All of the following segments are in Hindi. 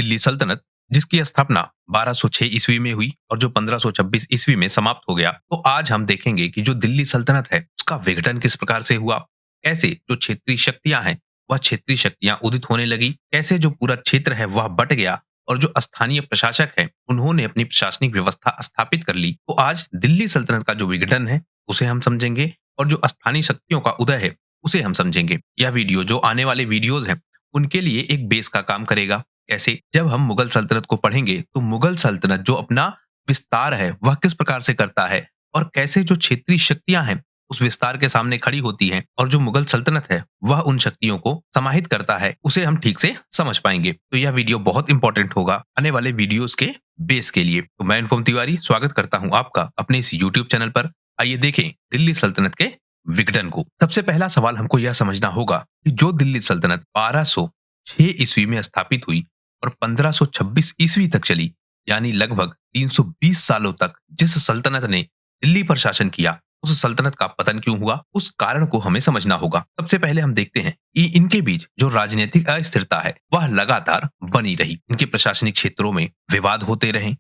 दिल्ली सल्तनत, जिसकी स्थापना 1206 ईस्वी में हुई और जो 1526 ईस्वी में समाप्त हो गया। तो आज हम देखेंगे कि जो दिल्ली सल्तनत है उसका विघटन किस प्रकार से हुआ, कैसे जो क्षेत्रीय शक्तियां हैं वह क्षेत्रीय शक्तियां उदित होने लगी, कैसे जो पूरा क्षेत्र है वह बट गया और जो स्थानीय प्रशासक हैं उन्होंने अपनी प्रशासनिक व्यवस्था स्थापित कर ली। तो आज दिल्ली सल्तनत का जो विघटन है उसे हम समझेंगे और जो स्थानीय शक्तियों का उदय है उसे हम समझेंगे। यह वीडियो जो आने वाले वीडियोज हैं उनके लिए एक बेस का काम करेगा। कैसे? जब हम मुगल सल्तनत को पढ़ेंगे तो मुगल सल्तनत जो अपना विस्तार है वह किस प्रकार से करता है और कैसे जो क्षेत्रीय शक्तियां हैं उस विस्तार के सामने खड़ी होती हैं और जो मुगल सल्तनत है वह उन शक्तियों को समाहित करता है, उसे हम ठीक से समझ पाएंगे। तो यह वीडियो बहुत इंपॉर्टेंट होगा आने वाले वीडियोस के बेस के लिए। तो मैं अनुपम तिवारी स्वागत करता हूं आपका अपने इस यूट्यूब चैनल पर। आइए देखें दिल्ली सल्तनत के विघटन को। सबसे पहला सवाल हमको यह समझना होगा कि जो दिल्ली सल्तनत 1206 ईस्वी में स्थापित हुई और 1526 ईस्वी तक चली, यानी लगभग 320 सालों तक जिस सल्तनत ने दिल्ली पर शासन किया, उस सल्तनत का पतन क्यों हुआ, उस कारण को हमें समझना होगा। सबसे पहले हम देखते हैं कि इनके बीच जो राजनीतिक अस्थिरता है वह लगातार बनी रही। इनके प्रशासनिक क्षेत्रों में विवाद होते रहे,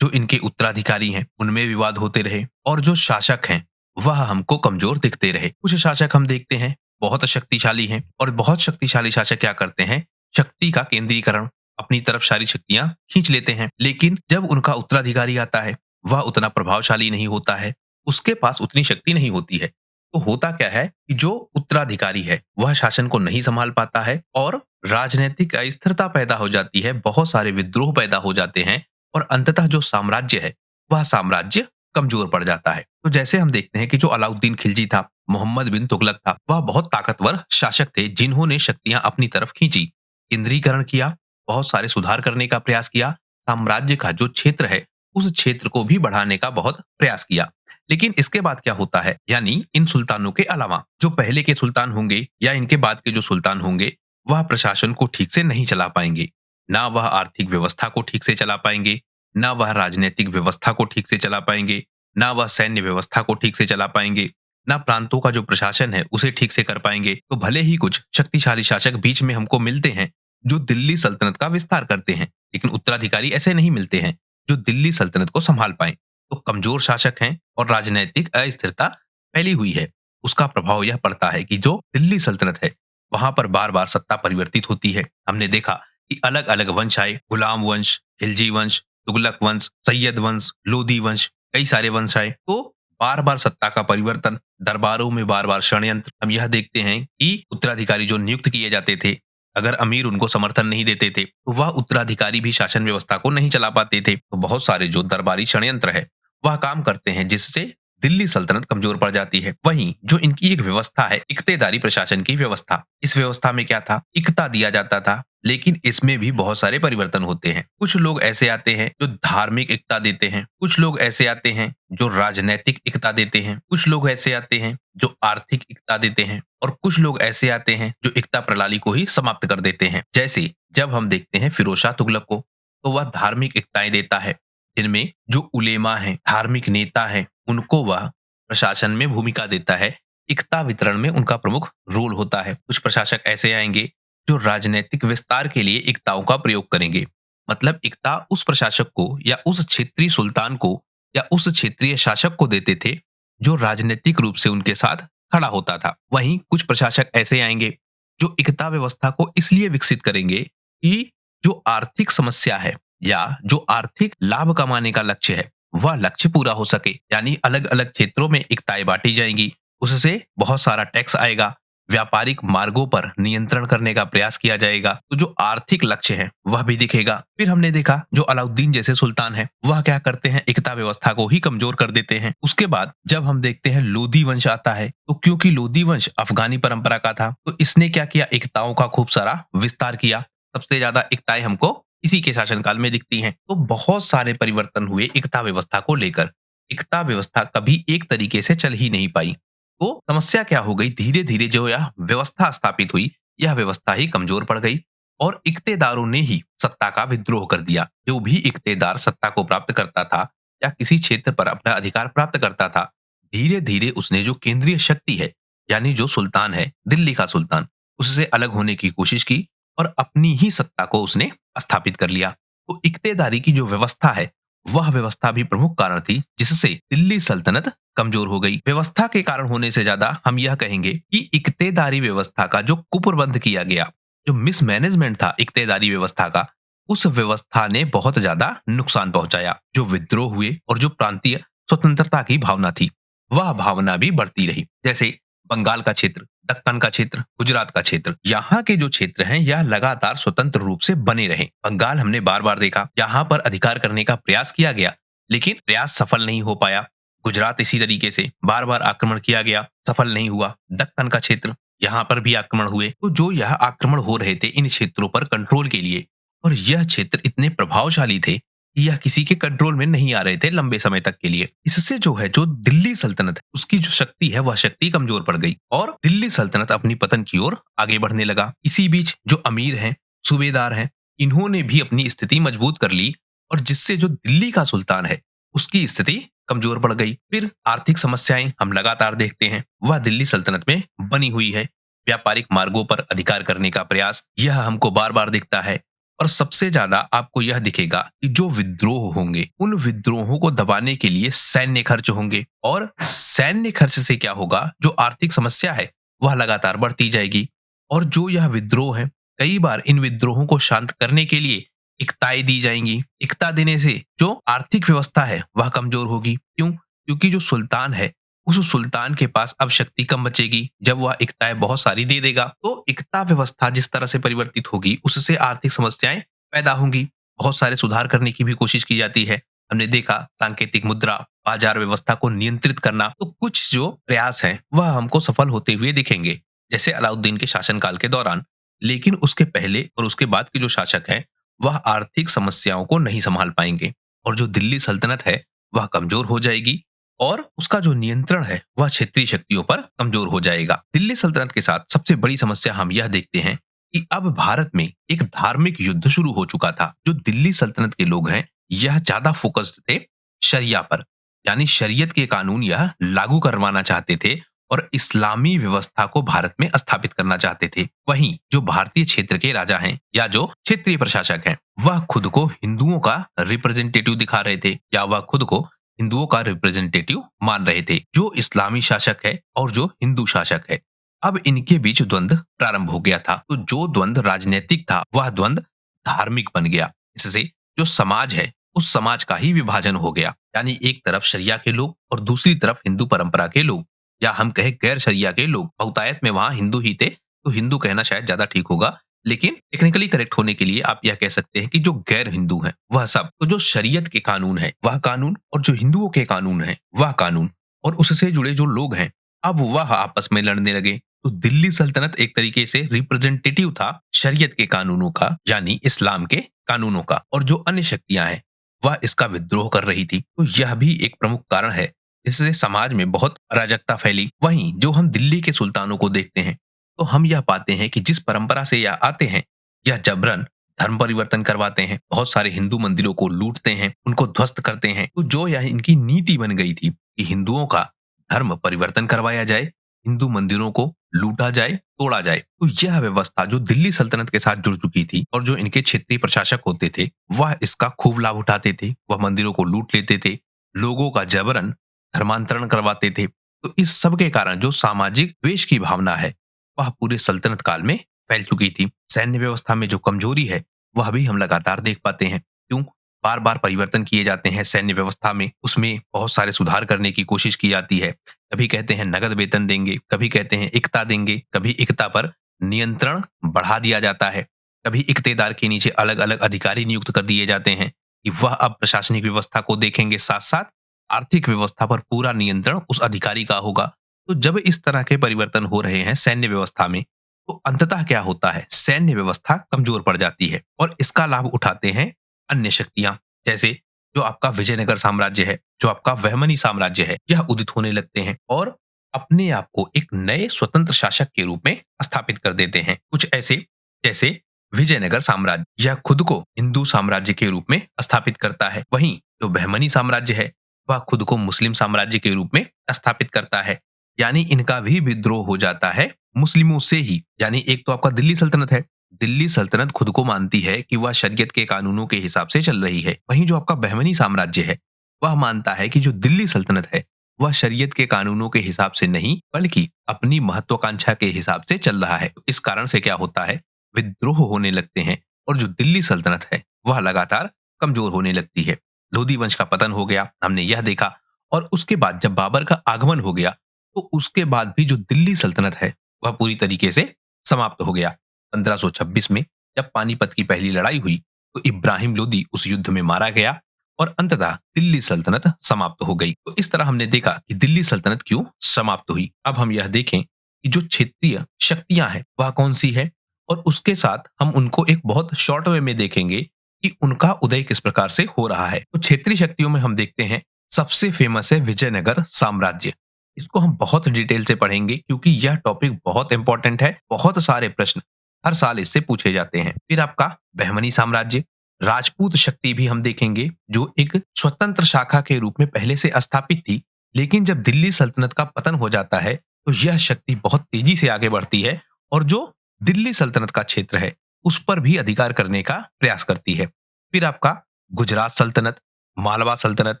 जो इनके उत्तराधिकारी हैं उनमें विवाद होते रहे और जो शासक हैं वह हमको कमजोर दिखते रहे। कुछ शासक हम देखते हैं बहुत शक्तिशाली हैं और बहुत शक्तिशाली शासक क्या करते हैं, शक्ति का केंद्रीकरण, अपनी तरफ सारी शक्तियां खींच लेते हैं। लेकिन जब उनका उत्तराधिकारी आता है वह उतना प्रभावशाली नहीं होता है, उसके पास उतनी शक्ति नहीं होती है। तो होता क्या है कि जो उत्तराधिकारी है वह शासन को नहीं संभाल पाता है और राजनीतिक अस्थिरता पैदा हो जाती है, बहुत सारे विद्रोह पैदा हो जाते हैं और अंततः जो साम्राज्य है वह साम्राज्य कमजोर पड़ जाता है। तो जैसे हम देखते हैं कि जो अलाउद्दीन खिलजी था, मोहम्मद बिन तुगलक था, वह बहुत ताकतवर शासक थे जिन्होंने शक्तियां अपनी तरफ खींची, केंद्रीकरण किया, बहुत सारे सुधार करने का प्रयास किया, साम्राज्य का जो क्षेत्र है उस क्षेत्र को भी बढ़ाने का बहुत प्रयास किया। लेकिन इसके बाद क्या होता है, यानी इन सुल्तानों के अलावा जो पहले के सुल्तान होंगे या इनके बाद के जो सुल्तान होंगे वह प्रशासन को ठीक से नहीं चला पाएंगे, ना वह आर्थिक व्यवस्था को ठीक से चला पाएंगे, ना वह राजनीतिक व्यवस्था को ठीक से चला पाएंगे, ना वह सैन्य व्यवस्था को ठीक से चला पाएंगे, ना प्रांतों का जो प्रशासन है उसे ठीक से कर पाएंगे। तो भले ही कुछ शक्तिशाली शासक बीच में हमको मिलते हैं जो दिल्ली सल्तनत का विस्तार करते हैं, लेकिन उत्तराधिकारी ऐसे नहीं मिलते हैं जो दिल्ली सल्तनत को संभाल पाए। तो कमजोर शासक हैं और राजनीतिक अस्थिरता फैली हुई है। उसका प्रभाव यह पड़ता है कि जो दिल्ली सल्तनत है वहां पर बार बार सत्ता परिवर्तित होती है। हमने देखा कि अलग अलग वंश आए, गुलाम वंश, खिलजी वंश, तुगलक वंश, सैयद वंश, लोदी वंश, कई सारे वंश आए। तो बार बार सत्ता का परिवर्तन, दरबारों में बार बार षड्यंत्र। हम यह देखते हैं कि उत्तराधिकारी जो नियुक्त किए जाते थे, अगर अमीर उनको समर्थन नहीं देते थे तो वह उत्तराधिकारी भी शासन व्यवस्था को नहीं चला पाते थे। तो बहुत सारे जो दरबारी षड्यंत्र है वह काम करते हैं जिससे दिल्ली सल्तनत कमजोर पड़ जाती है। वहीं जो इनकी एक व्यवस्था है, इक्तेदारी प्रशासन की व्यवस्था, इस व्यवस्था में क्या था, इक्ता दिया जाता था, लेकिन इसमें भी बहुत सारे परिवर्तन होते हैं। कुछ लोग ऐसे आते हैं जो धार्मिक इक्ता देते हैं, कुछ लोग ऐसे आते हैं जो राजनैतिक इक्ता देते हैं, कुछ लोग ऐसे आते हैं जो आर्थिक इक्ता देते हैं और कुछ लोग ऐसे आते हैं जो इक्ता प्रणाली को ही समाप्त कर देते हैं। जैसे जब हम देखते हैं फिरोज शाह तुगलक को, तो वह धार्मिक इक्ताएं देता है, जिनमें जो उलेमा हैं, धार्मिक नेता हैं, उनको वह प्रशासन में भूमिका देता है, इक्ता वितरण में उनका प्रमुख रोल होता है। कुछ प्रशासक ऐसे आएंगे जो राजनीतिक विस्तार के लिए इक्ताओं का प्रयोग करेंगे, मतलब इक्ता उस प्रशासक को या उस क्षेत्रीय सुल्तान को या उस क्षेत्रीय शासक को देते थे जो राजनीतिक रूप से उनके साथ खड़ा होता था। वहीं कुछ प्रशासक ऐसे आएंगे जो इक्ता व्यवस्था को इसलिए विकसित करेंगे कि जो आर्थिक समस्या है या जो आर्थिक लाभ कमाने का लक्ष्य है वह लक्ष्य पूरा हो सके, यानी अलग अलग क्षेत्रों में इक्ताएं बांटी जाएंगी, उससे बहुत सारा टैक्स आएगा, व्यापारिक मार्गों पर नियंत्रण करने का प्रयास किया जाएगा, तो जो आर्थिक लक्ष्य है वह भी दिखेगा। फिर हमने देखा जो अलाउद्दीन जैसे सुल्तान है वह क्या करते हैं, इक्ता व्यवस्था को ही कमजोर कर देते हैं। उसके बाद जब हम देखते हैं लोदी वंश आता है, तो क्योंकि लोदी वंश अफगानी परंपरा का था तो इसने क्या किया, इक्ताओं का खूब सारा विस्तार किया। सबसे ज्यादा इक्ताएं हमको इसी के शासनकाल में दिखती हैं। तो बहुत सारे परिवर्तन हुए इक्ता व्यवस्था को लेकर। इक्ता व्यवस्था कभी एक तरीके से चल ही नहीं पाई। तो समस्या क्या हो गई, धीरे धीरे जो यह व्यवस्था स्थापित हुई यह व्यवस्था ही कमजोर पड़ गई और इक्तेदारों ने ही सत्ता का विद्रोह कर दिया। जो भी इक्तेदार सत्ता को प्राप्त करता था या किसी क्षेत्र पर अपना अधिकार प्राप्त करता था, धीरे धीरे उसने जो केंद्रीय शक्ति है, यानी जो सुल्तान है, दिल्ली का सुल्तान, उससे अलग होने की कोशिश की और अपनी ही सत्ता को उसने स्थापित कर लिया। तो इक्तेदारी की जो व्यवस्था है, वह व्यवस्था भी प्रमुख कारण थी जिससे दिल्ली सल्तनत कमजोर हो गई। व्यवस्था के कारण होने से ज्यादा हम यह कहेंगे कि इक्तेदारी व्यवस्था का जो कुप्रबंध किया गया, जो मिसमैनेजमेंट था इक्तेदारी व्यवस्था का, उस व्यवस्था ने बहुत ज्यादा नुकसान पहुंचाया। जो विद्रोह हुए और जो प्रांतीय स्वतंत्रता की भावना थी, वह भावना भी बढ़ती रही। जैसे बंगाल का क्षेत्र, दक्कन का क्षेत्र, गुजरात का क्षेत्र, यहाँ के जो क्षेत्र हैं यह लगातार स्वतंत्र रूप से बने रहे। बंगाल हमने बार बार देखा, यहाँ पर अधिकार करने का प्रयास किया गया लेकिन प्रयास सफल नहीं हो पाया। गुजरात इसी तरीके से बार बार आक्रमण किया गया, सफल नहीं हुआ। दक्कन का क्षेत्र, यहाँ पर भी आक्रमण हुए। तो जो यह आक्रमण हो रहे थे इन क्षेत्रों पर कंट्रोल के लिए, और यह क्षेत्र इतने प्रभावशाली थे कि यह किसी के कंट्रोल में नहीं आ रहे थे लंबे समय तक के लिए। इससे जो है, जो दिल्ली सल्तनत है उसकी जो शक्ति है वह शक्ति कमजोर पड़ गई और दिल्ली सल्तनत अपनी पतन की ओर आगे बढ़ने लगा। इसी बीच जो अमीर हैं, सूबेदार हैं, इन्होंने भी अपनी स्थिति मजबूत कर ली और जिससे जो दिल्ली का सुल्तान है उसकी स्थिति कमजोर पड़ गई। फिर आर्थिक समस्याएं हम लगातार देखते हैं, वह दिल्ली सल्तनत में बनी हुई है। व्यापारिक मार्गों पर अधिकार करने का प्रयास, यह हमको बार बार दिखता है। और सबसे ज्यादा आपको यह दिखेगा कि जो विद्रोह होंगे, उन विद्रोहों को दबाने के लिए सैन्य खर्च होंगे और सैन्य खर्च से क्या होगा, जो आर्थिक समस्या है वह लगातार बढ़ती जाएगी। और जो यह विद्रोह है, कई बार इन विद्रोहों को शांत करने के लिए इक्ताएं दी जाएंगी। इक्ता देने से जो आर्थिक व्यवस्था है वह कमजोर होगी। क्यों? क्योंकि जो सुल्तान है, उस सुल्तान के पास अब शक्ति कम बचेगी जब वह इक्ताएं बहुत सारी दे देगा। तो इक्ता व्यवस्था जिस तरह से परिवर्तित होगी उससे आर्थिक समस्याएं पैदा होंगी। बहुत सारे सुधार करने की भी कोशिश की जाती है। हमने देखा सांकेतिक मुद्रा, बाजार व्यवस्था को नियंत्रित करना। तो कुछ जो प्रयास हैं वह हमको सफल होते हुए दिखेंगे, जैसे अलाउद्दीन के शासनकाल के दौरान। लेकिन उसके पहले और उसके बाद के जो शासक हैं वह आर्थिक समस्याओं को नहीं संभाल पाएंगे और जो दिल्ली सल्तनत है वह कमजोर हो जाएगी और उसका जो नियंत्रण है वह क्षेत्रीय शक्तियों पर कमजोर हो जाएगा। दिल्ली सल्तनत के साथ सबसे बड़ी समस्या हम यह देखते हैं कि अब भारत में एक धार्मिक युद्ध शुरू हो चुका था। जो दिल्ली सल्तनत के लोग हैं यह ज्यादा फोकस्ड थे शरिया पर, यानी शरीयत के कानून यह लागू करवाना चाहते थे और इस्लामी व्यवस्था को भारत में स्थापित करना चाहते थे। वहीं जो भारतीय क्षेत्र के राजा हैं या जो क्षेत्रीय प्रशासक हैं, वह खुद को हिंदुओं का रिप्रेजेंटेटिव दिखा रहे थे या वह खुद को हिंदुओं का रिप्रेजेंटेटिव मान रहे थे। जो इस्लामी शासक है और जो हिंदू शासक है, अब इनके बीच द्वंद्व प्रारंभ हो गया था। तो जो द्वंद्व राजनीतिक था वह द्वंद्व धार्मिक बन गया। इससे जो समाज है उस समाज का ही विभाजन हो गया, यानी एक तरफ शरिया के लोग और दूसरी तरफ हिंदू परंपरा के लोग, या हम कहें गैर शरिया के लोग। बहुतायत में वहां हिंदू ही थे, तो हिंदू कहना शायद ज्यादा ठीक होगा, लेकिन टेक्निकली करेक्ट होने के लिए आप यह कह सकते हैं कि जो गैर हिंदू हैं वह सब। तो जो शरीयत के कानून है वह कानून और जो हिंदुओं के कानून है वह कानून और उससे जुड़े जो लोग हैं अब वह आपस में लड़ने लगे। तो दिल्ली सल्तनत एक तरीके से रिप्रेजेंटेटिव था शरीयत के कानूनों का, यानी इस्लाम के कानूनों का, और जो अन्य शक्तियां हैं वह इसका विद्रोह कर रही थी। तो यह भी एक प्रमुख कारण है जिससे समाज में बहुत अराजकता फैली। वहीं जो हम दिल्ली के सुल्तानों को देखते हैं तो हम यह पाते हैं कि जिस परंपरा से यह आते हैं यह जबरन धर्म परिवर्तन करवाते हैं, बहुत सारे हिंदू मंदिरों को लूटते हैं, उनको ध्वस्त करते हैं। तो जो यह इनकी नीति बन गई थी कि हिंदुओं का धर्म परिवर्तन करवाया जाए, हिंदू मंदिरों को लूटा जाए, तोड़ा जाए। तो यह व्यवस्था जो दिल्ली सल्तनत के साथ जुड़ चुकी थी और जो इनके क्षेत्रीय प्रशासक होते थे वह इसका खूब लाभ उठाते थे। वह मंदिरों को लूट लेते थे, लोगों का जबरन धर्मांतरण करवाते थे। तो इस सब के कारण जो सामाजिक द्वेष की भावना है वह पूरे सल्तनत काल में फैल चुकी थी। सैन्य व्यवस्था में जो कमजोरी है वह भी हम लगातार देख पाते हैं। क्यों? बार बार परिवर्तन किए जाते हैं सैन्य व्यवस्था में, उसमें बहुत सारे सुधार करने की कोशिश की जाती है। कभी कहते हैं नगद वेतन देंगे, कभी कहते हैं इक्ता देंगे, कभी इक्ता पर नियंत्रण बढ़ा दिया जाता है, कभी इक्तेदार के नीचे अलग अलग अधिकारी नियुक्त कर दिए जाते हैं कि वह अब प्रशासनिक व्यवस्था को देखेंगे, साथ साथ आर्थिक व्यवस्था पर पूरा नियंत्रण उस अधिकारी का होगा। तो जब इस तरह के परिवर्तन हो रहे हैं सैन्य व्यवस्था में तो अंततः क्या होता है, सैन्य व्यवस्था कमजोर पड़ जाती है और इसका लाभ उठाते हैं अन्य शक्तियां। जैसे जो आपका विजयनगर साम्राज्य है, जो आपका वहमनी साम्राज्य है, यह उदित होने लगते हैं और अपने आप को एक नए स्वतंत्र शासक के रूप में स्थापित कर देते हैं। कुछ ऐसे जैसे विजयनगर साम्राज्य, यह खुद को हिंदू साम्राज्य के रूप में स्थापित करता है। वहीं जो बहमनी साम्राज्य है वह खुद को मुस्लिम साम्राज्य के रूप में स्थापित करता है। यानी इनका भी विद्रोह हो जाता है मुस्लिमों से ही। यानी एक तो आपका दिल्ली सल्तनत है दिल्ली सल्तनत खुद को मानती है कि वह शरीयत के कानूनों के हिसाब से चल रही है। वहीं जो आपका बहमनी साम्राज्य है, वह मानता है कि जो दिल्ली सल्तनत है, वह शरीयत के कानूनों के हिसाब से नहीं, बल्कि अपनी महत्वाकांक्षा के हिसाब से चल रहा है। इस कारण से क्या होता है, विद्रोह होने लगते हैं और जो दिल्ली सल्तनत है, वह लगातार कमजोर होने लगती है। लोधी वंश का पतन हो गया, हमने यह देखा। और उसके बाद जब बाबर का आगमन हो गया, तो उसके बाद भी जो दिल्ली सल्तनत है, वह पूरी तरीके से समाप्त हो गया। 1526 में जब पानीपत की पहली लड़ाई हुई, तो इब्राहिम लोदी उस युद्ध में मारा गया और अंततः दिल्ली सल्तनत समाप्त हो गई। तो इस तरह हमने देखा कि दिल्ली सल्तनत क्यों समाप्त हुई। अब हम यह देखें कि जो क्षेत्रीय शक्तियां हैं, वह कौन सी है, और उसके साथ हम उनको एक बहुत शॉर्ट वे में देखेंगे कि उनका उदय किस प्रकार से हो रहा है। तो क्षेत्रीय शक्तियों में हम देखते हैं, सबसे फेमस है विजयनगर साम्राज्य। इसको हम बहुत डिटेल से पढ़ेंगे क्योंकि यह टॉपिक बहुत इंपॉर्टेंट है। बहुत सारे प्रश्न हर साल इससे पूछे जाते हैं। फिर आपका बहमनी साम्राज्य, राजपूत शक्ति भी हम देखेंगे, जो एक स्वतंत्र शाखा के रूप में पहले से स्थापित थी, लेकिन जब दिल्ली सल्तनत का पतन हो जाता है, तो यह शक्ति बहुत तेजी से आगे बढ़ती है और जो दिल्ली सल्तनत का क्षेत्र है, उस पर भी अधिकार करने का प्रयास करती है। फिर आपका गुजरात सल्तनत, मालवा सल्तनत,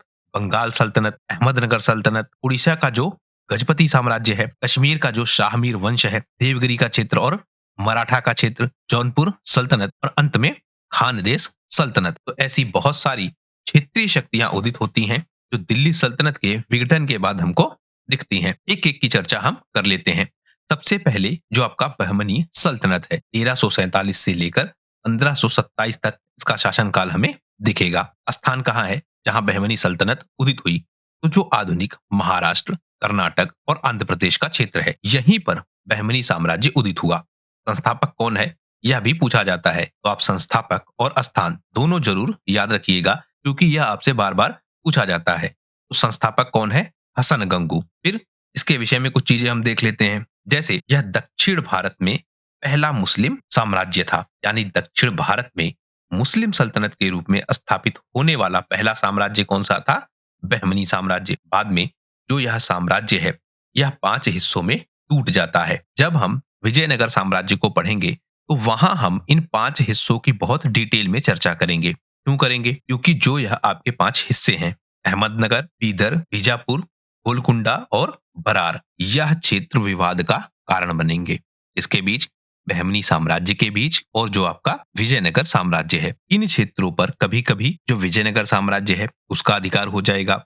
बंगाल सल्तनत, अहमदनगर सल्तनत, उड़ीसा का जो गजपति साम्राज्य है, कश्मीर का जो शाहमीर वंश है, देवगिरी का क्षेत्र और मराठा का क्षेत्र, जौनपुर सल्तनत और अंत में खानदेश सल्तनत। तो ऐसी बहुत सारी क्षेत्रीय शक्तियां उदित होती हैं जो दिल्ली सल्तनत के विघटन के बाद हमको दिखती हैं। एक एक की चर्चा हम कर लेते हैं। सबसे पहले जो आपका बहमनी सल्तनत है, 1347 से लेकर 1527 तक इसका शासनकाल हमें दिखेगा। स्थान कहाँ है जहां बहमनी सल्तनत उदित हुई? तो जो आधुनिक महाराष्ट्र, कर्नाटक और आंध्र प्रदेश का क्षेत्र है, यहीं पर बहमनी साम्राज्य उदित हुआ। संस्थापक कौन है, यह भी पूछा जाता है, तो आप संस्थापक और स्थान दोनों जरूर याद रखिएगा क्योंकि यह आपसे बार बार पूछा जाता है। तो संस्थापक कौन है? हसन गंगू। फिर इसके विषय में कुछ चीजें हम देख लेते हैं, जैसे यह दक्षिण भारत में पहला मुस्लिम साम्राज्य था, यानी दक्षिण भारत में मुस्लिम सल्तनत के रूप में स्थापित होने वाला पहला साम्राज्य कौन सा था? बहमनी साम्राज्य। बाद में जो यह साम्राज्य है, यह 5 हिस्सों में टूट जाता है। जब हम विजयनगर साम्राज्य को पढ़ेंगे, तो वहां हम इन 5 हिस्सों की बहुत डिटेल में चर्चा करेंगे। क्यों करेंगे? क्योंकि जो यह आपके 5 हिस्से हैं, अहमदनगर, बीदर, बीजापुर, गोलकुंडा और बरार, यह क्षेत्र विवाद का कारण बनेंगे। इसके बीच बहमनी साम्राज्य के बीच और जो आपका विजयनगर साम्राज्य है, इन क्षेत्रों पर कभी कभी जो विजयनगर साम्राज्य है उसका अधिकार हो जाएगा,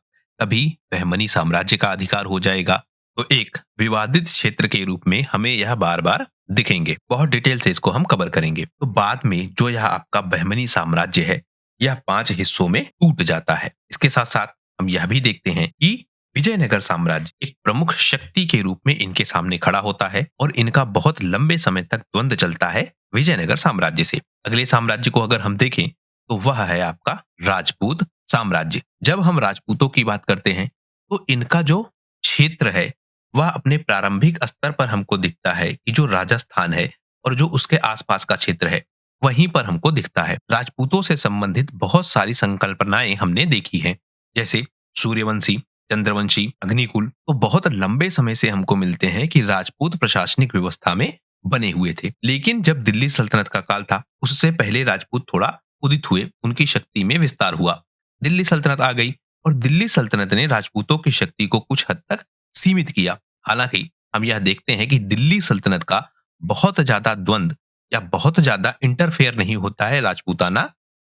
कभी बहमनी साम्राज्य का अधिकार हो जाएगा। तो एक विवादित क्षेत्र के रूप में हमें यह बार बार दिखेंगे। बहुत डिटेल से इसको हम कवर करेंगे। तो बाद में जो यह आपका बहमनी साम्राज्य है, यह 5 हिस्सों में टूट जाता है। इसके साथ साथ हम यह भी देखते हैं कि विजयनगर साम्राज्य एक प्रमुख शक्ति के रूप में इनके सामने खड़ा होता है और इनका बहुत लंबे समय तक द्वंद्व चलता है विजयनगर साम्राज्य से। अगले साम्राज्य को अगर हम देखें, तो वह है आपका राजपूत साम्राज्य। जब हम राजपूतों की बात करते हैं, तो इनका जो क्षेत्र है, वह अपने प्रारंभिक स्तर पर हमको दिखता है कि जो राजस्थान है और जो उसके आसपास का क्षेत्र है, वहीं पर हमको दिखता है। राजपूतों से संबंधित बहुत सारी संकल्पनाएं हमने देखी हैं, जैसे सूर्यवंशी, चंद्रवंशी, अग्निकुल। तो बहुत लंबे समय से हमको मिलते हैं कि राजपूत प्रशासनिक व्यवस्था में बने हुए थे। लेकिन जब दिल्ली सल्तनत का काल था, उससे पहले राजपूत थोड़ा उदित हुए, उनकी शक्ति में विस्तार हुआ। दिल्ली सल्तनत आ गई और दिल्ली सल्तनत ने राजपूतों की शक्ति को कुछ हद तक सीमित किया। हालांकि हम यह देखते हैं कि दिल्ली सल्तनत का बहुत ज्यादा द्वंद या बहुत ज्यादा इंटरफेयर नहीं होता है राजपूताना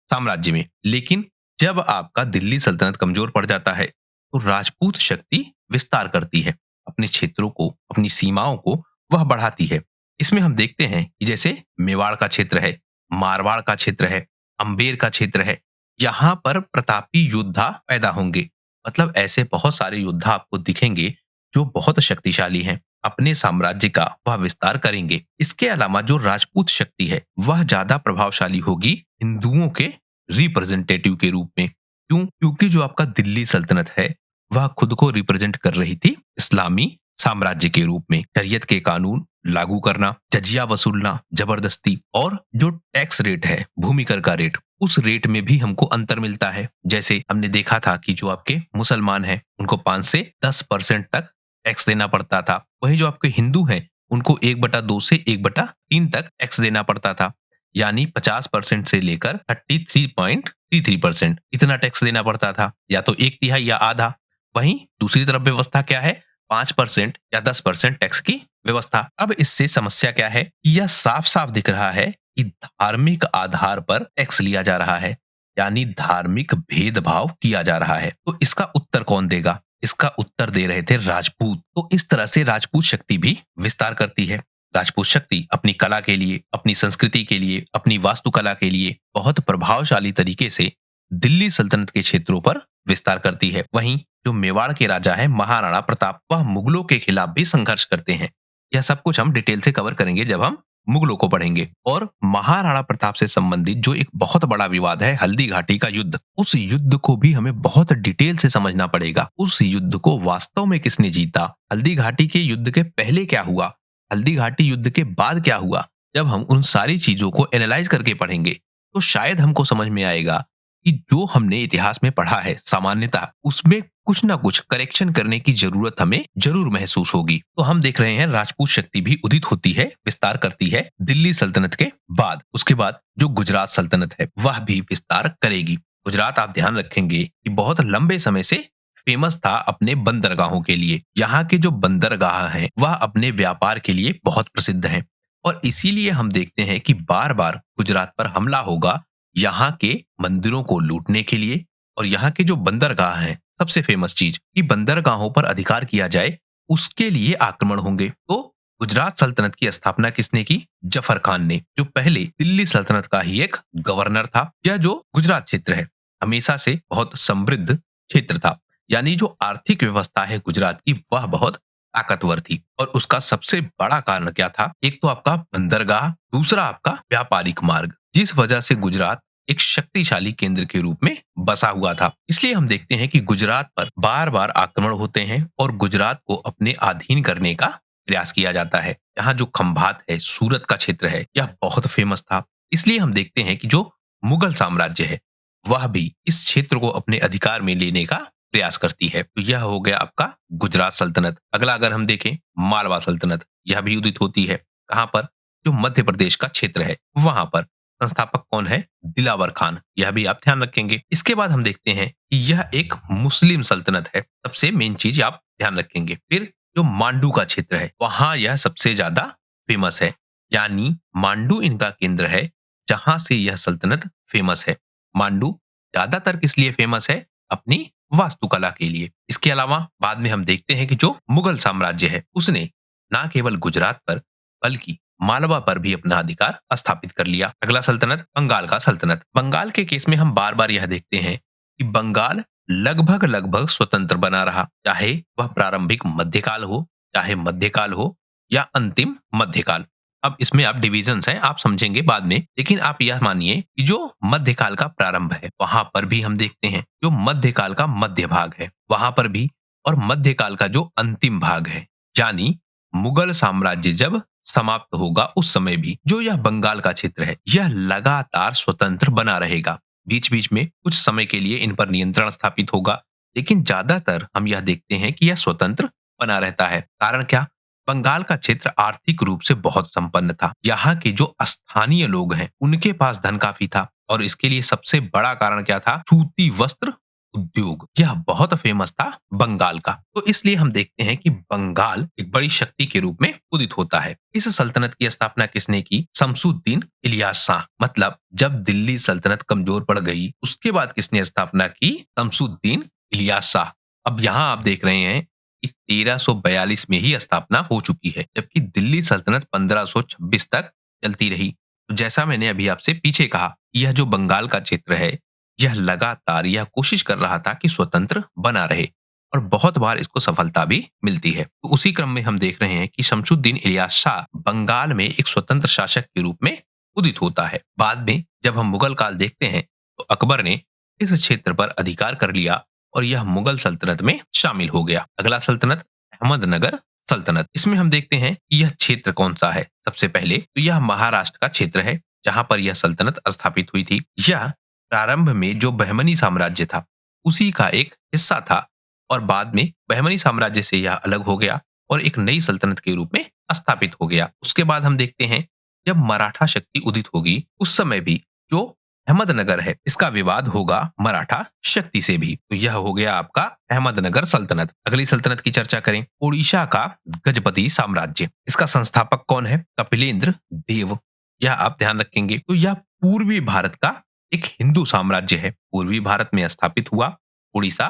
साम्राज्य में। लेकिन जब आपका दिल्ली सल्तनत कमजोर पड़ जाता है, तो राजपूत शक्ति विस्तार करती है, अपने क्षेत्रों को, अपनी सीमाओं को वह बढ़ाती है। इसमें हम देखते हैं कि जैसे मेवाड़ का क्षेत्र है, मारवाड़ का क्षेत्र है, अंबेर का क्षेत्र है, यहाँ पर प्रतापी योद्धा पैदा होंगे। मतलब ऐसे बहुत सारे योद्धा आपको दिखेंगे जो बहुत शक्तिशाली हैं, अपने साम्राज्य का वह विस्तार करेंगे। इसके अलावा जो राजपूत शक्ति है, वह ज्यादा प्रभावशाली होगी हिंदुओं के रिप्रेजेंटेटिव के रूप में। क्यों? क्योंकि जो आपका दिल्ली सल्तनत है, वह खुद को रिप्रेजेंट कर रही थी इस्लामी साम्राज्य के रूप में। शरीयत के कानून लागू करना, जजिया वसूलना जबरदस्ती, और जो टैक्स रेट है, भूमि कर का रेट, उस रेट में भी हमको अंतर मिलता है। जैसे हमने देखा था कि जो आपके मुसलमान हैं, उनको 5 से 10% तक टैक्स देना पड़ता था। वहीं जो आपके हिंदू हैं, उनको 1/2 से 1/3 तक टैक्स देना पड़ता था। यानी 50% से लेकर 33.33% इतना टैक्स देना पड़ता था, या तो एक तिहाई या आधा। वहीं दूसरी तरफ व्यवस्था क्या है, 5% या 10% टैक्स की व्यवस्था। अब इससे समस्या क्या है, यह साफ साफ दिख रहा है कि धार्मिक आधार पर टैक्स लिया जा रहा है, यानी धार्मिक भेदभाव किया जा रहा है। तो इसका उत्तर कौन देगा? इसका उत्तर दे रहे थे राजपूत। तो इस तरह से राजपूत शक्ति भी विस्तार करती है। राजपूत शक्ति अपनी कला के लिए, अपनी संस्कृति के लिए, अपनी वास्तुकला के लिए बहुत प्रभावशाली तरीके से दिल्ली सल्तनत के क्षेत्रों पर विस्तार करती है। वहीं जो मेवाड़ के राजा है महाराणा प्रताप, वह मुगलों के खिलाफ भी संघर्ष करते हैं। यह सब कुछ हम डिटेल से कवर करेंगे जब हम मुगलों को पढ़ेंगे। और महाराणा प्रताप से संबंधित जो एक बहुत बड़ा विवाद है, हल्दी घाटी का युद्ध, उस युद्ध को भी हमें बहुत डिटेल से समझना पड़ेगा। उस युद्ध को वास्तव में किसने जीता, हल्दी घाटी के युद्ध के पहले क्या हुआ, हल्दी घाटी युद्ध के बाद क्या हुआ, जब हम उन सारी चीजों को एनालाइज करके पढ़ेंगे तो शायद हमको समझ में आएगा कि जो हमने इतिहास में पढ़ा है सामान्यतः उसमें कुछ ना कुछ करेक्शन करने की जरूरत हमें जरूर महसूस होगी। तो हम देख रहे हैं राजपूत शक्ति भी उदित होती है, विस्तार करती है दिल्ली सल्तनत के बाद। उसके बाद जो गुजरात सल्तनत है वह भी विस्तार करेगी। गुजरात आप ध्यान रखेंगे कि बहुत लंबे समय से फेमस था अपने बंदरगाहों के लिए। यहाँ के जो बंदरगाह हैं वह अपने व्यापार के लिए बहुत प्रसिद्ध हैं और इसीलिए हम देखते हैं कि बार बार गुजरात पर हमला होगा यहाँ के मंदिरों को लूटने के लिए। और यहाँ के जो बंदरगाह हैं, सबसे फेमस चीज कि बंदरगाहों पर अधिकार किया जाए, उसके लिए आक्रमण होंगे। तो गुजरात सल्तनत की स्थापना किसने की? जफर खान ने, जो पहले दिल्ली सल्तनत का ही एक गवर्नर था। यह जो गुजरात क्षेत्र है हमेशा से बहुत समृद्ध क्षेत्र था, यानी जो आर्थिक व्यवस्था है गुजरात की वह बहुत ताकतवर थी। और उसका सबसे बड़ा कारण क्या था? एक तो आपका बंदरगाह, दूसरा आपका व्यापारिक मार्ग, जिस वजह से गुजरात एक शक्तिशाली केंद्र के रूप में बसा हुआ था। इसलिए हम देखते हैं कि गुजरात पर बार बार आक्रमण होते हैं और गुजरात को अपने अधीन करने का प्रयास किया जाता है। यहाँ जो खंभात है, सूरत का क्षेत्र है, यह बहुत फेमस था। इसलिए हम देखते हैं कि जो मुगल साम्राज्य है वह भी इस क्षेत्र को अपने अधिकार में लेने का प्रयास करती है। तो यह हो गया आपका गुजरात सल्तनत। अगला अगर हम देखें मालवा सल्तनत, यह भी उदित होती है। कहाँ पर? जो मध्य प्रदेश का क्षेत्र है वहां पर। संस्थापक कौन है? दिलावर खान, यह भी आप ध्यान रखेंगे। इसके बाद हम देखते हैं कि यह एक मुस्लिम सल्तनत है। सबसे मेन चीज आप ध्यान रखेंगे। फिर जो मांडू का क्षेत्र है वहां यह सबसे ज्यादा फेमस है, यानी मांडू इनका केंद्र है जहां से यह सल्तनत फेमस है। मांडू ज्यादातर किस लिए फेमस है? अपनी वास्तुकला के लिए। इसके अलावा बाद में हम देखते हैं कि जो मुगल साम्राज्य है उसने न केवल गुजरात पर बल्कि मालवा पर भी अपना अधिकार स्थापित कर लिया। अगला सल्तनत बंगाल का सल्तनत। बंगाल के केस में हम बार बार यह देखते हैं कि बंगाल लगभग लगभग स्वतंत्र बना रहा, चाहे वह प्रारंभिक मध्यकाल हो, चाहे मध्यकाल हो या अंतिम मध्यकाल। अब इसमें आप डिविजन्स हैं, आप समझेंगे बाद में, लेकिन आप यह मानिए कि जो मध्यकाल का प्रारंभ है वहां पर भी हम देखते हैं जो मध्यकाल का मध्य भाग है वहां पर भी, और मध्यकाल का जो अंतिम भाग है, यानी मुगल साम्राज्य जब समाप्त होगा उस समय भी जो यह बंगाल का क्षेत्र है यह लगातार स्वतंत्र बना रहेगा। बीच बीच में कुछ समय के लिए इन पर नियंत्रण स्थापित होगा, लेकिन ज्यादातर हम यह देखते हैं कि यह स्वतंत्र बना रहता है। कारण क्या? बंगाल का क्षेत्र आर्थिक रूप से बहुत संपन्न था। यहाँ के जो स्थानीय लोग हैं उनके पास धन काफी था, और इसके लिए सबसे बड़ा कारण क्या था? सूती वस्त्र उद्योग, यह बहुत फेमस था बंगाल का। तो इसलिए हम देखते हैं कि बंगाल एक बड़ी शक्ति के रूप में उदित होता है। इस सल्तनत की स्थापना किसने की? शमसुद्दीन इलियास शाह। मतलब जब दिल्ली सल्तनत कमजोर पड़ गई उसके बाद किसने स्थापना की? शमसुद्दीन इलियास शाह। अब यहाँ आप देख रहे हैं कि 1342 में ही स्थापना हो चुकी है, जबकि दिल्ली सल्तनत 1526 तक चलती रही। तो जैसा मैंने अभी आपसे पीछे कहा, यह जो बंगाल का क्षेत्र है यह लगातार यह कोशिश कर रहा था कि स्वतंत्र बना रहे, और बहुत बार इसको सफलता भी मिलती है। तो उसी क्रम में हम देख रहे हैं कि शमसुद्दीन इलियास शाह बंगाल में एक स्वतंत्र शासक के रूप में उदित होता है। बाद में जब हम मुगल काल देखते हैं तो अकबर ने इस क्षेत्र पर अधिकार कर लिया और यह मुगल सल्तनत में शामिल हो गया। अगला सल्तनत अहमदनगर सल्तनत। इसमें हम देखते हैं कि यह क्षेत्र कौन सा है। सबसे पहले तो यह महाराष्ट्र का क्षेत्र है जहां पर यह सल्तनत स्थापित हुई थी। यह प्रारंभ में जो बहमनी साम्राज्य था उसी का एक हिस्सा था, और बाद में बहमनी साम्राज्य से यह अलग हो गया और एक नई सल्तनत के रूप में स्थापित हो गया। उसके बाद हम देखते हैं जब मराठा शक्ति उदित होगी उस समय भी जो अहमदनगर है इसका विवाद होगा मराठा शक्ति से भी। तो यह हो गया आपका अहमदनगर सल्तनत। अगली सल्तनत की चर्चा करें, ओडिशा का गजपति साम्राज्य। इसका संस्थापक कौन है? कपिलेंद्र देव। यह आप ध्यान रखेंगे। तो यह पूर्वी भारत का एक हिंदू साम्राज्य है। पूर्वी भारत में स्थापित हुआ। उड़ीसा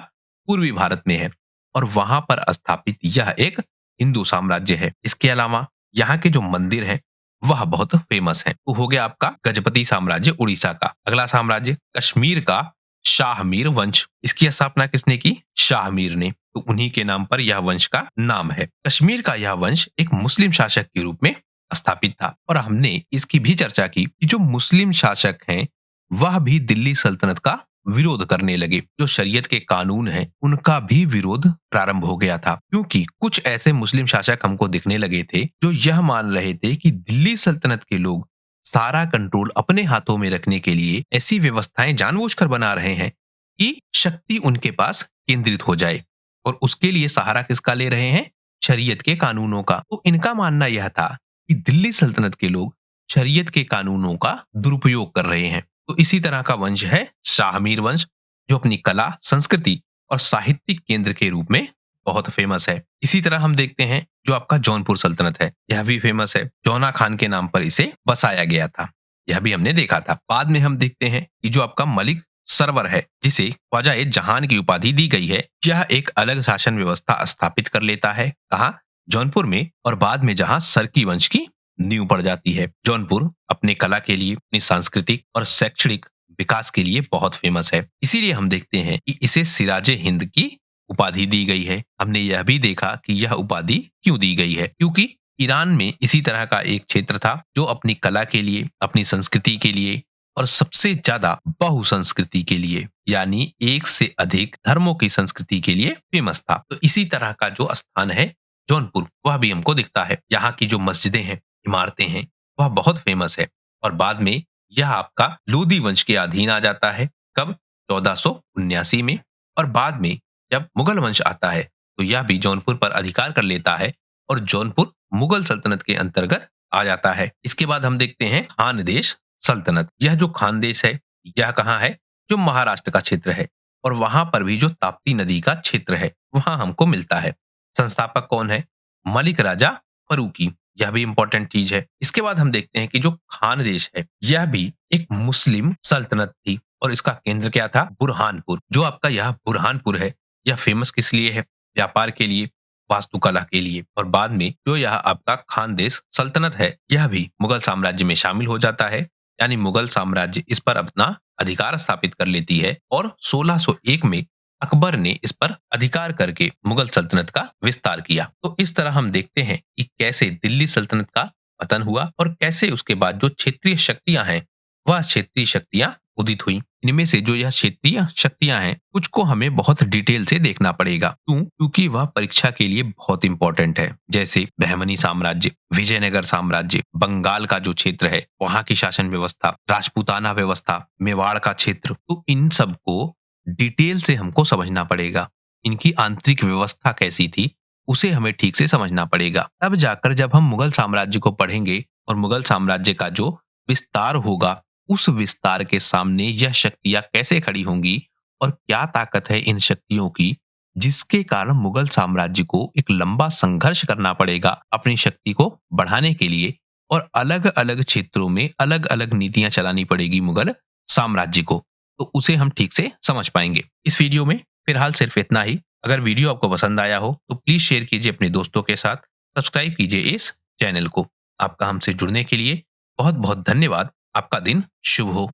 पूर्वी भारत में है और वहां पर स्थापित यह एक हिंदू साम्राज्य है। इसके अलावा यहाँ के जो मंदिर हैं वह बहुत फेमस है। तो हो गया आपका गजपति साम्राज्य उड़ीसा का। अगला साम्राज्य कश्मीर का शाहमीर वंश। इसकी स्थापना किसने की? शाहमीर ने। तो उन्हीं के नाम पर यह वंश का नाम है। कश्मीर का यह वंश एक मुस्लिम शासक के रूप में स्थापित था और हमने इसकी भी चर्चा की कि जो मुस्लिम शासक हैं वह भी दिल्ली सल्तनत का विरोध करने लगे। जो शरीयत के कानून हैं उनका भी विरोध प्रारंभ हो गया था, क्योंकि कुछ ऐसे मुस्लिम शासक हमको दिखने लगे थे जो यह मान रहे थे कि दिल्ली सल्तनत के लोग सारा कंट्रोल अपने हाथों में रखने के लिए ऐसी व्यवस्थाएं जानबूझकर बना रहे हैं कि शक्ति उनके पास केंद्रित हो जाए, और उसके लिए सहारा किसका ले रहे हैं? शरीयत के कानूनों का। तो इनका मानना यह था कि दिल्ली सल्तनत के लोग शरीयत के कानूनों का दुरुपयोग कर रहे हैं। तो इसी तरह का वंश है शाहमीर वंश, जो अपनी कला, संस्कृति और साहित्यिक केंद्र के रूप में बहुत फेमस है। इसी तरह हम देखते हैं जो आपका जौनपुर सल्तनत है, यह भी फेमस है। जौना खान के नाम पर इसे बसाया गया था, यह भी हमने देखा था। बाद में हम देखते हैं कि जो आपका मलिक सरवर है, जिसे ख्वाजा जहान की उपाधि दी गई है, यह एक अलग शासन व्यवस्था स्थापित कर लेता है। कहाँ? जौनपुर में। और बाद में जहां सरकी वंश की नींव पड़ जाती है। जौनपुर अपने कला के लिए, अपनी सांस्कृतिक और शैक्षणिक विकास के लिए बहुत फेमस है। इसीलिए हम देखते हैं कि इसे सिराजे हिंद की उपाधि दी गई है। हमने यह भी देखा कि यह उपाधि क्यों दी गई है, क्योंकि ईरान में इसी तरह का एक क्षेत्र था जो अपनी कला के लिए, अपनी संस्कृति के लिए और सबसे ज्यादा बहुसंस्कृति के लिए, यानी एक से अधिक धर्मों की संस्कृति के लिए फेमस था। तो इसी तरह का जो स्थान है जौनपुर, वह भी हमको दिखता है। यहाँ की जो मस्जिदें हैं, इमारतें हैं, वह बहुत फेमस है। और बाद में यह आपका लोधी वंश के अधीन आ जाता है। कब? 1479 में। और बाद में जब मुगल वंश आता है तो यह भी जौनपुर पर अधिकार कर लेता है और जौनपुर मुगल सल्तनत के अंतर्गत आ जाता है। इसके बाद हम देखते हैं खानदेश सल्तनत। यह जो खानदेश है, यह कहाँ है? जो महाराष्ट्र का क्षेत्र है और वहां पर भी जो ताप्ती नदी का क्षेत्र है वहां हमको मिलता है। संस्थापक कौन है? मलिक राजा फरूकी। यह भी इंपॉर्टेंट चीज है। इसके बाद हम देखते हैं कि जो खानदेश है यह भी एक मुस्लिम सल्तनत थी और इसका केंद्र क्या था? बुरहानपुर। जो आपका यह बुरहानपुर है, यह फेमस किस लिए है? व्यापार के लिए, वास्तुकला के लिए। और बाद में जो यह आपका खानदेश सल्तनत है यह भी मुगल साम्राज्य में शामिल हो जाता है, यानी मुगल साम्राज्य इस पर अपना अधिकार स्थापित कर लेती है और 1601 में अकबर ने इस पर अधिकार करके मुगल सल्तनत का विस्तार किया। तो इस तरह हम देखते हैं कि कैसे दिल्ली सल्तनत का पतन हुआ और कैसे उसके बाद जो क्षेत्रीय शक्तियां हैं वह क्षेत्रीय शक्तियां उदित हुई। इनमें से जो यह क्षेत्रीय शक्तियां हैं कुछ को हमें बहुत डिटेल से देखना पड़ेगा। क्यों? क्योंकि वह परीक्षा के लिए बहुत इंपॉर्टेंट है। जैसे बहमनी साम्राज्य, विजयनगर साम्राज्य, बंगाल का जो क्षेत्र है वहां की शासन व्यवस्था, राजपूताना व्यवस्था, मेवाड़ का क्षेत्र, तो इन सब को डिटेल से हमको समझना पड़ेगा। इनकी आंतरिक व्यवस्था कैसी थी उसे हमें ठीक से समझना पड़ेगा। तब जाकर जब हम मुगल साम्राज्य को पढ़ेंगे और मुगल साम्राज्य का जो विस्तार होगा उस विस्तार के सामने यह शक्तियां कैसे खड़ी होंगी और क्या ताकत है इन शक्तियों की, जिसके कारण मुगल साम्राज्य को एक लंबा संघर्ष करना पड़ेगा अपनी शक्ति को बढ़ाने के लिए और अलग अलग क्षेत्रों में अलग अलग नीतियां चलानी पड़ेगी मुगल साम्राज्य को, तो उसे हम ठीक से समझ पाएंगे। इस वीडियो में फिलहाल सिर्फ इतना ही। अगर वीडियो आपको पसंद आया हो तो प्लीज शेयर कीजिए अपने दोस्तों के साथ, सब्सक्राइब कीजिए इस चैनल को। आपका हमसे जुड़ने के लिए बहुत बहुत धन्यवाद। आपका दिन शुभ हो।